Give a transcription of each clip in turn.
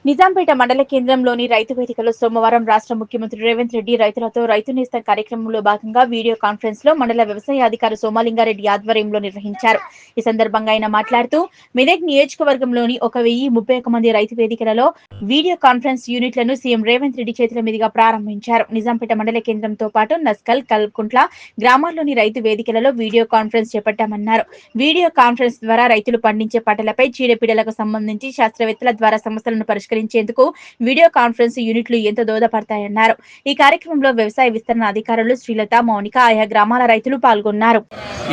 నిజాంపేట మండల కేంద్రంలోని రైతు వేదికలో సోమవారం రాష్ట్ర ముఖ్యమంత్రి రేవంత్ రెడ్డి రైతులతో రైతు నేస్తం కార్యక్రమంలో భాగంగా వీడియో కాన్ఫరెన్స్ లో మండల వ్యవసాయ అధికారి సోమలింగారెడ్డి ఆధ్వర్యంలో నిర్వహించారు. ఈ సందర్భంగా ఆయన మాట్లాడుతూ మెదక్ నియోజకవర్గంలోని 1031 మంది రైతు వేదికలలో వీడియో కాన్ఫరెన్స్ యూనిట్లను సీఎం రేవంత్ రెడ్డి చేతుల మీదుగా ప్రారంభించారు. నిజాంపేట మండల కేంద్రంతో పాటు నస్కల్, కల్కుంట్ల గ్రామాల్లోని రైతు వేదికలలో వీడియో కాన్ఫరెన్స్ చేపట్టామన్నారు. వీడియో కాన్ఫరెన్స్ ద్వారా రైతులు పండించే పంటలపై చీడపీడలకు సంబంధించి శాస్త్రవేత్తల ద్వారా సమస్యలను పరిష్కరించేందుకు వీడియో కాన్ఫరెన్స్ యూనిట్లు ఎంతో దోహదపడతాయన్నారు. ఈ కార్యక్రమంలో వ్యవసాయ విస్తరణ అధికారులు శ్రీలత, మౌనిక, ఆయా గ్రామాల రైతులు పాల్గొన్నారు.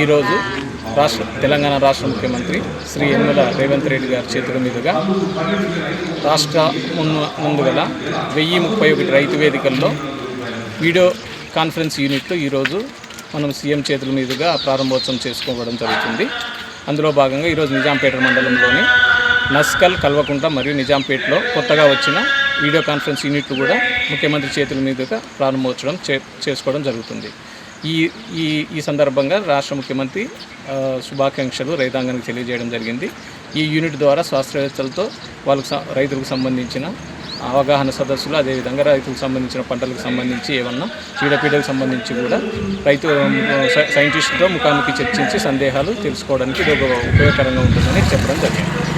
ఈ రోజు తెలంగాణ రాష్ట్ర ముఖ్యమంత్రి శ్రీ యనమల రేవంత్ రెడ్డి గారి చేతుల మీదుగా రాష్ట్ర ముందుగల 1031 రైతు వేదికల్లో వీడియో కాన్ఫరెన్స్ యూనిట్లు ఈరోజు మనం సీఎం చేతుల మీదుగా ప్రారంభోత్సవం చేసుకోవడం జరుగుతుంది. అందులో భాగంగా ఈరోజు నిజాంపేట మండలంలోని నస్కల్, కల్వకుంట మరియు నిజాంపేటలో కొత్తగా వచ్చిన వీడియో కాన్ఫరెన్స్ యూనిట్లు కూడా ముఖ్యమంత్రి చేతుల మీదుగా ప్రారంభోత్సవం చేసుకోవడం జరుగుతుంది. ఈ సందర్భంగా రాష్ట్ర ముఖ్యమంత్రి శుభాకాంక్షలు రైతాంగానికి తెలియజేయడం జరిగింది. ఈ యూనిట్ ద్వారా శాస్త్రవేత్తలతో రైతులకు సంబంధించిన అవగాహన సదస్సులు, అదేవిధంగా రైతులకు సంబంధించిన పంటలకు సంబంధించి ఏమన్నా చీడపీడలకు సంబంధించి కూడా సైంటిస్టులతో ముఖాముఖి చర్చించి సందేహాలు తెలుసుకోవడానికి ఇది ఒక ఉపయోగకరంగా ఉంటుందని చెప్పడం జరిగింది.